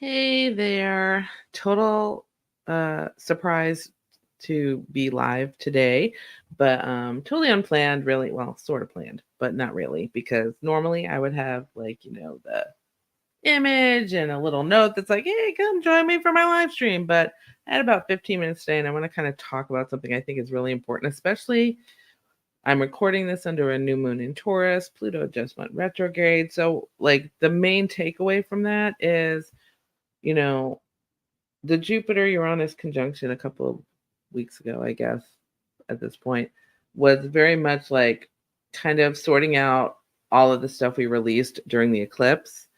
Hey there. Total surprise to be live today, but totally unplanned, really. Well, sort of planned, but not really, because normally I would have the image and a little note that's like, "Hey, come join me for my live stream." But I had about 15 minutes today and I want to kind of talk about something I think is really important, especially I'm recording this under a new moon in Taurus. Pluto just went retrograde. So like the main takeaway from that is, you know, the Jupiter Uranus conjunction a couple of weeks ago, I guess, at this point, was very much like kind of sorting out all of the stuff we released during the eclipse.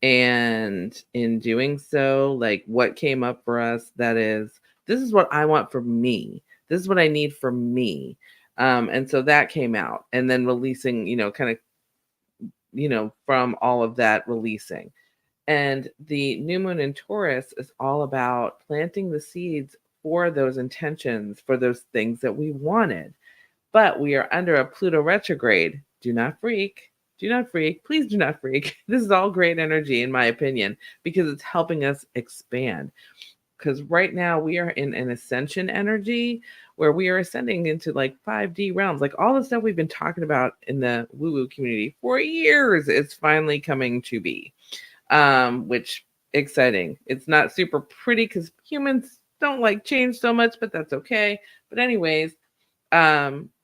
And in doing so, like what came up for us, that is, this is what I want for me. This is what I need for me. And so that came out, and then releasing, kind of, from all of that releasing. And the new moon in Taurus is all about planting the seeds for those intentions, for those things that we wanted. But we are under a Pluto retrograde. Do not freak. Do not freak. Please do not freak. This is all great energy, in my opinion, because it's helping us expand. Because right now we are in an ascension energy where we are ascending into like 5D realms. Like all the stuff we've been talking about in the woo woo community for years, it's finally coming to be, which exciting. It's not super pretty because humans don't like change so much, but that's okay. But anyways,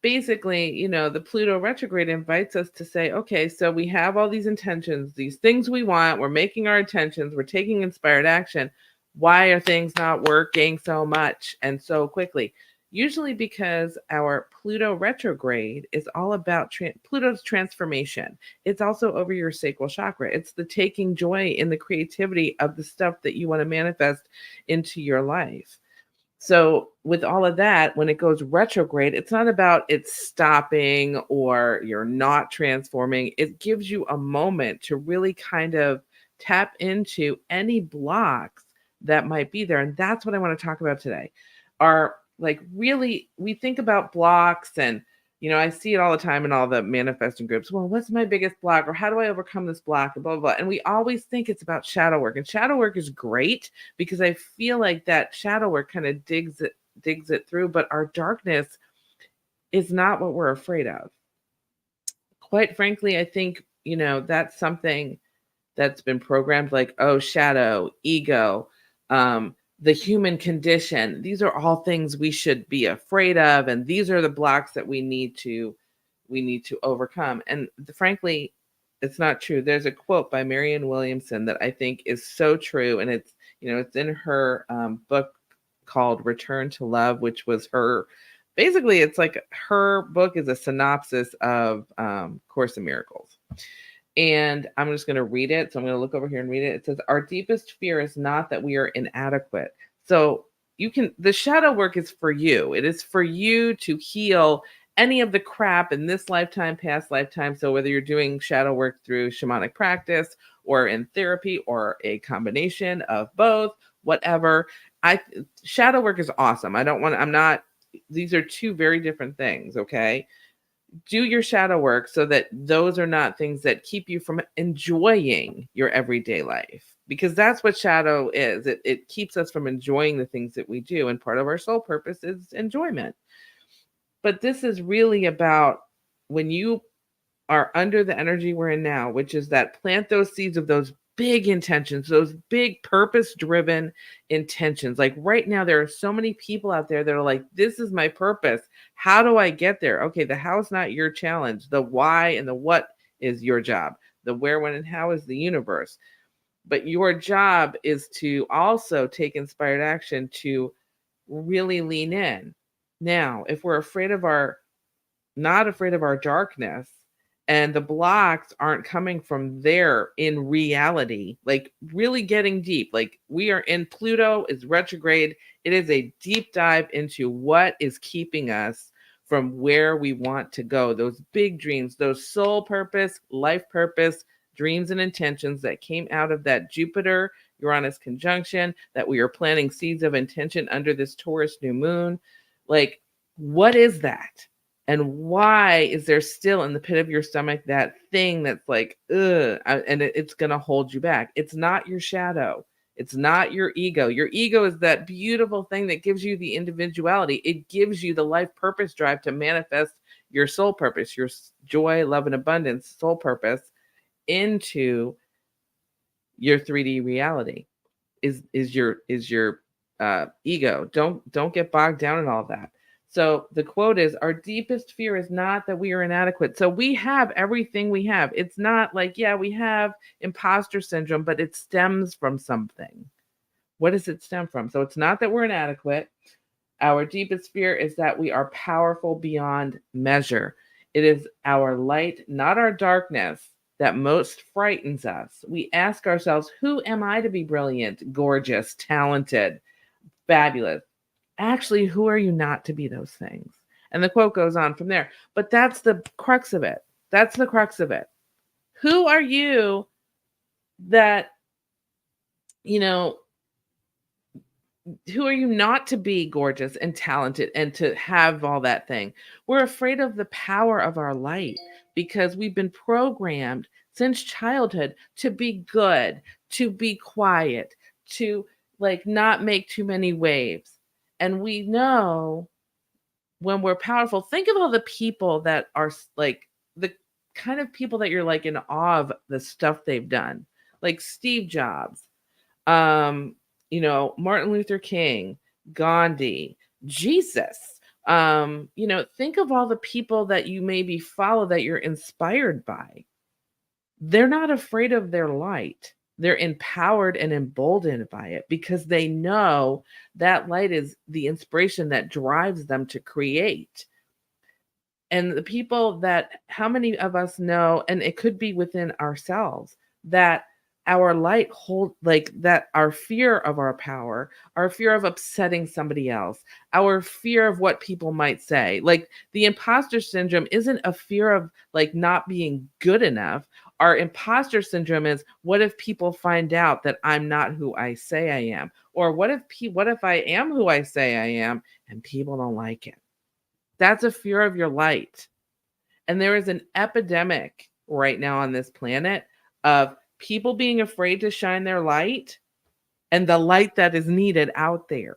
basically, the Pluto retrograde invites us to say, okay, so we have all these intentions, these things we want, we're making our intentions, we're taking inspired action. Why are things not working so much and so quickly? Usually because our Pluto retrograde is all about Pluto's transformation. It's also over your sacral chakra. It's the taking joy in the creativity of the stuff that you want to manifest into your life. So, with all of that, when it goes retrograde, it's not about it stopping or you're not transforming. It gives you a moment to really kind of tap into any blocks that might be there. And that's what I want to talk about today. Are like really, we think about blocks, and I see it all the time in all the manifesting groups. Well, what's my biggest block, or how do I overcome this block, and blah, blah, blah. And we always think it's about shadow work. And shadow work is great because I feel like that shadow work kind of digs it through, but our darkness is not what we're afraid of. Quite frankly, I think, that's something that's been programmed, like, oh, shadow, ego, the human condition. These are all things we should be afraid of, and these are the blocks that we need to overcome. And frankly, it's not true. There's a quote by Marianne Williamson that I think is so true, and it's in her book called Return to Love, which was her. Basically, it's like her book is a synopsis of Course in Miracles. And I'm just going to read it. So I'm going to look over here and read it. It says, our deepest fear is not that we are inadequate. So the shadow work is for you. It is for you to heal any of the crap in this lifetime, past lifetime. So whether you're doing shadow work through shamanic practice or in therapy or a combination of both, whatever, shadow work is awesome. These are two very different things. Okay. Do your shadow work so that those are not things that keep you from enjoying your everyday life, because that's what shadow is. It keeps us from enjoying the things that we do, and part of our soul purpose is enjoyment. But this is really about when you are under the energy we're in now, which is that plant those seeds of those big intentions, those big purpose driven intentions. Like right now, there are so many people out there that are like, this is my purpose. How do I get there? Okay, the how's not your challenge. The why and the what is your job. The where, when, and how is the universe. But your job is to also take inspired action to really lean in. Now, if we're not afraid of our darkness, and the blocks aren't coming from there in reality, like really getting deep, like we are in Pluto is retrograde. It is a deep dive into what is keeping us from where we want to go, those big dreams, those soul purpose, life purpose dreams and intentions that came out of that Jupiter Uranus conjunction, that we are planting seeds of intention under this Taurus new moon. Like, what is that? And why is there still in the pit of your stomach that thing that's like, ugh, and it's going to hold you back? It's not your shadow. It's not your ego. Your ego is that beautiful thing that gives you the individuality. It gives you the life purpose drive to manifest your soul purpose, your joy, love, and abundance soul purpose into your 3D reality. Is your ego. Don't get bogged down in all of that. So the quote is, our deepest fear is not that we are inadequate. So we have everything we have. It's not like, yeah, we have imposter syndrome, but it stems from something. What does it stem from? So it's not that we're inadequate. Our deepest fear is that we are powerful beyond measure. It is our light, not our darkness, that most frightens us. We ask ourselves, who am I to be brilliant, gorgeous, talented, fabulous? Actually, who are you not to be those things? And the quote goes on from there. But that's the crux of it. That's the crux of it. Who are you that, you know, who are you not to be gorgeous and talented and to have all that thing? We're afraid of the power of our light because we've been programmed since childhood to be good, to be quiet, to like not make too many waves. And we know when we're powerful, think of all the people that are like the kind of people that you're like in awe of the stuff they've done, like Steve Jobs, Martin Luther King, Gandhi, Jesus. Think of all the people that you maybe follow that you're inspired by. They're not afraid of their light. They're empowered and emboldened by it because they know that light is the inspiration that drives them to create. And the people that, how many of us know, and it could be within ourselves, that our light hold, like that our fear of our power, our fear of upsetting somebody else, our fear of what people might say, like the imposter syndrome isn't a fear of like not being good enough. Our imposter syndrome is, what if people find out that I'm not who I say I am? Or what if I am who I say I am and people don't like it? That's a fear of your light. And there is an epidemic right now on this planet of people being afraid to shine their light and the light that is needed out there.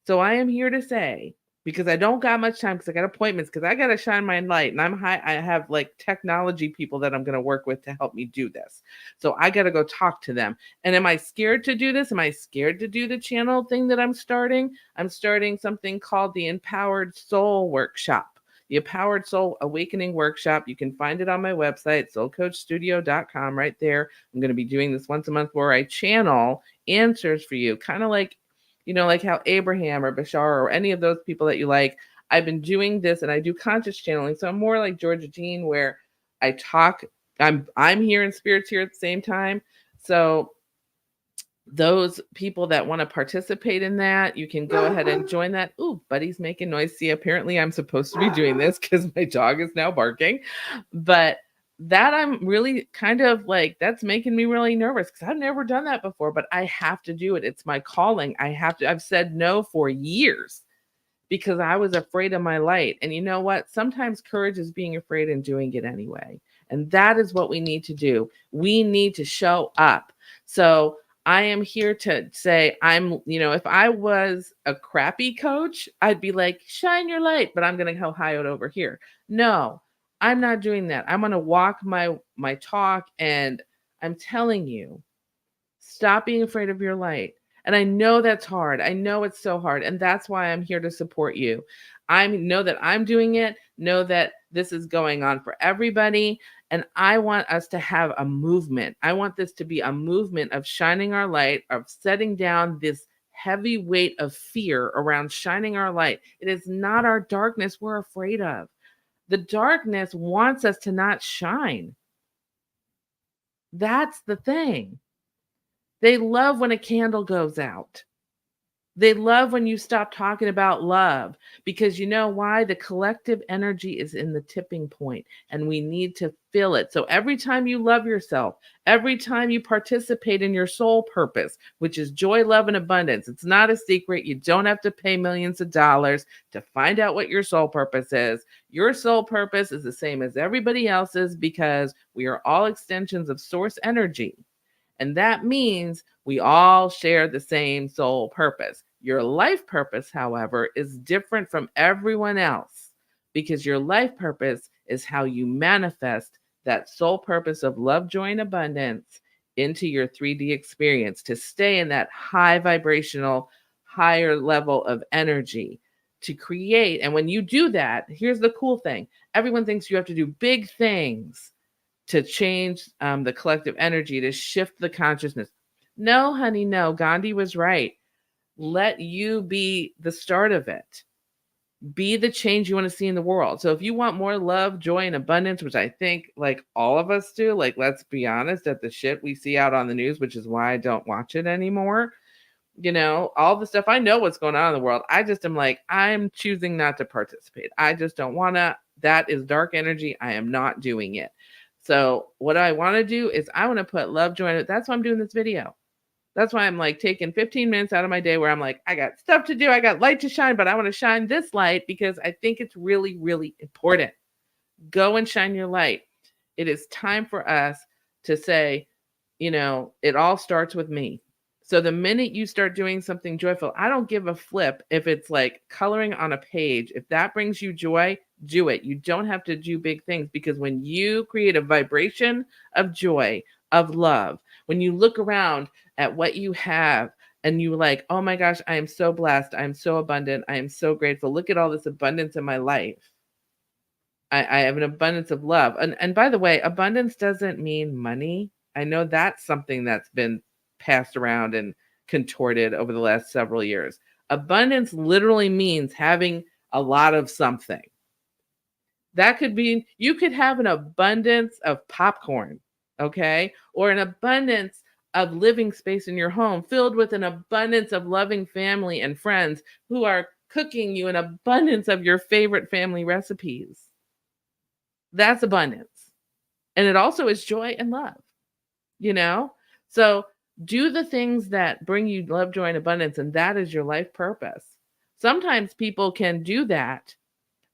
So I am here to say, because I don't got much time because I got appointments, because I got to shine my light and I have like technology people that I'm going to work with to help me do this. So I got to go talk to them. And am I scared to do this? Am I scared to do the channel thing that I'm starting? I'm starting something called the Empowered Soul Workshop. The Empowered Soul Awakening Workshop. You can find it on my website, soulcoachstudio.com, right there. I'm going to be doing this once a month where I channel answers for you, kind of like, like how Abraham or Bashar or any of those people that you like. I've been doing this and I do conscious channeling. So I'm more like Georgia Jean, where I talk, I'm here and spirit's here at the same time. So those people that want to participate in that, you can go ahead and join that. Ooh, Buddy's making noise. See, apparently I'm supposed to be doing this because my dog is now barking. But that I'm really kind of like, that's making me really nervous because I've never done that before, but I have to do it. It's my calling. I've said no for years because I was afraid of my light. And you know what? Sometimes courage is being afraid and doing it anyway. And that is what we need to do. We need to show up. So I am here to say if I was a crappy coach, I'd be like, shine your light, but I'm going to go hide it over here. No, I'm not doing that. I'm going to walk my talk, and I'm telling you, stop being afraid of your light. And I know that's hard. I know it's so hard. And that's why I'm here to support you. I know that I'm doing it, know that this is going on for everybody. And I want us to have a movement. I want this to be a movement of shining our light, of setting down this heavy weight of fear around shining our light. It is not our darkness we're afraid of. The darkness wants us to not shine. That's the thing. They love when a candle goes out. They love when you stop talking about love, because you know why? The collective energy is in the tipping point and we need to feel it. So every time you love yourself, every time you participate in your soul purpose, which is joy, love, and abundance, it's not a secret. You don't have to pay millions of dollars to find out what your soul purpose is. Your soul purpose is the same as everybody else's because we are all extensions of source energy. And that means we all share the same soul purpose. Your life purpose, however, is different from everyone else because your life purpose is how you manifest that soul purpose of love, joy, and abundance into your 3D experience to stay in that high vibrational, higher level of energy to create. And when you do that, here's the cool thing. Everyone thinks you have to do big things to change the collective energy, to shift the consciousness. No, honey, no. Gandhi was right. Let you be the start of it. Be the change you want to see in the world. So if you want more love, joy, and abundance, which I think like all of us do, like let's be honest, at the shit we see out on the news, which is why I don't watch it anymore. You know, all the stuff, I know what's going on in the world. I just am like, I'm choosing not to participate. I just don't want to. That is dark energy. I am not doing it. So what I want to do is I want to put love, joy, and that's why I'm doing this video. That's why I'm like taking 15 minutes out of my day where I'm like, I got stuff to do. I got light to shine, but I want to shine this light because I think it's really, really important. Go and shine your light. It is time for us to say, you know, it all starts with me. So the minute you start doing something joyful, I don't give a flip if it's like coloring on a page. If that brings you joy, do it. You don't have to do big things because when you create a vibration of joy, of love, when you look around at what you have and you like, oh my gosh, I am so blessed. I am so abundant. I am so grateful. Look at all this abundance in my life. I have an abundance of love. And by the way, abundance doesn't mean money. I know that's something that's been passed around and contorted over the last several years. Abundance literally means having a lot of something. That could be, you could have an abundance of popcorn, okay? Or an abundance of living space in your home filled with an abundance of loving family and friends who are cooking you an abundance of your favorite family recipes. That's abundance. And it also is joy and love, you know? So do the things that bring you love, joy, and abundance, and that is your life purpose. Sometimes people can do that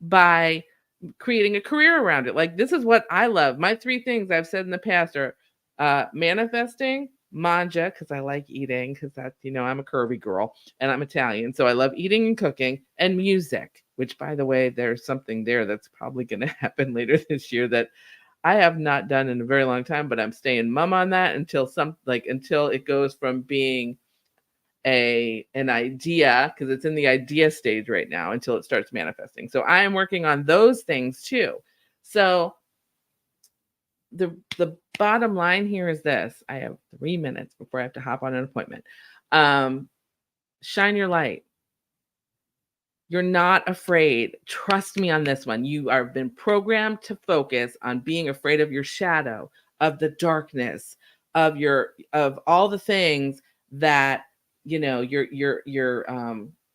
by creating a career around it. Like this is what I love. My 3 things I've said in the past are manifesting, manja, because I like eating, because that's, you know, I'm a curvy girl and I'm Italian. So I love eating and cooking, and music, which by the way, there's something there that's probably going to happen later this year that I have not done in a very long time, but I'm staying mum on that until until it goes from being an idea, because it's in the idea stage right now, until it starts manifesting. So I am working on those things too. So the bottom line here is this. I have 3 minutes before I have to hop on an appointment. Shine your light. You're not afraid. Trust me on this one. You are been programmed to focus on being afraid of your shadow, of the darkness, of all the things that, you know, your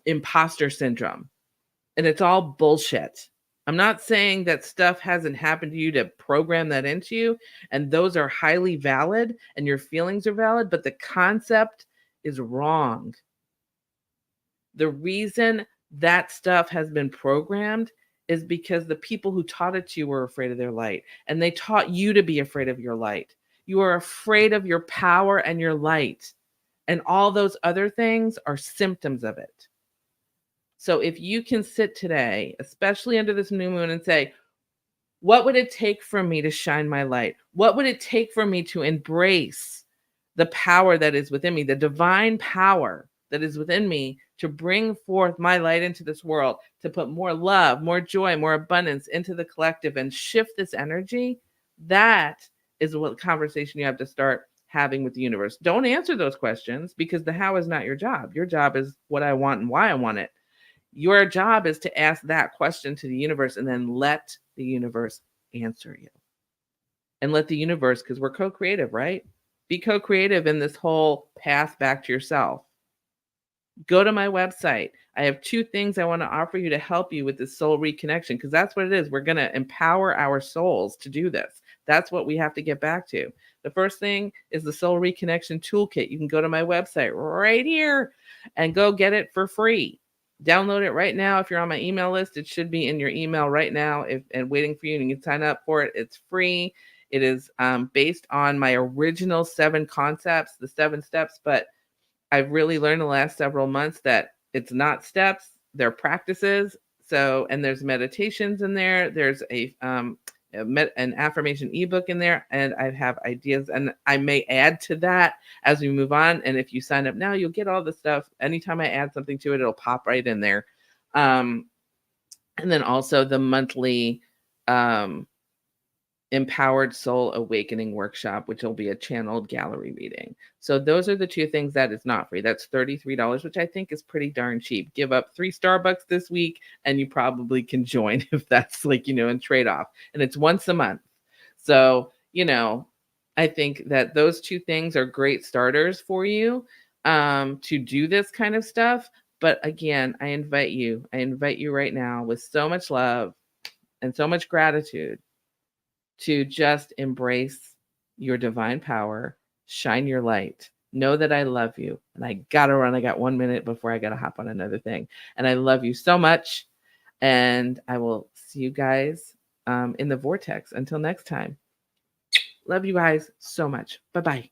imposter syndrome. And it's all bullshit. I'm not saying that stuff hasn't happened to you to program that into you, and those are highly valid and your feelings are valid, but the concept is wrong. The reason that stuff has been programmed is because the people who taught it to you were afraid of their light, and they taught you to be afraid of your light. You are afraid of your power and your light, and all those other things are symptoms of it. So if you can sit today, especially under this new moon, and say, what would it take for me to shine my light? What would it take for me to embrace the power that is within me, the divine power that is within me, to bring forth my light into this world, to put more love, more joy, more abundance into the collective and shift this energy? That is what conversation you have to start having with the universe. Don't answer those questions, because the how is not your job. Your job is what I want and why I want it. Your job is to ask that question to the universe and then let the universe answer you. And let the universe, because we're co-creative, right? Be co-creative in this whole path back to yourself. Go to my website. I have 2 things I want to offer you to help you with this soul reconnection, because that's what it is. We're going to empower our souls to do this. That's what we have to get back to. The first thing is the soul reconnection toolkit. You can go to my website right here and go get it for free. Download it right now. If you're on my email list, it should be in your email right now and waiting for you, and you can sign up for it. It's free. It is based on my original 7 concepts, the 7 steps, but I've really learned the last several months that it's not steps, they're practices. So, and there's meditations in there. There's an affirmation ebook in there, and I have ideas, and I may add to that as we move on. And if you sign up now, you'll get all the stuff. Anytime I add something to it, it'll pop right in there. And then also the monthly Empowered Soul Awakening workshop, which will be a channeled gallery reading. So those are the 2 things that is not free. That's $33, which I think is pretty darn cheap. Give up 3 Starbucks this week and you probably can join if that's like, in trade-off. And it's once a month. So, I think that those 2 things are great starters for you to do this kind of stuff. But again, I invite you right now with so much love and so much gratitude to just embrace your divine power, shine your light, know that I love you. And I gotta run. I got 1 minute before I gotta hop on another thing. And I love you so much. And I will see you guys in the vortex. Until next time. Love you guys so much. Bye-bye.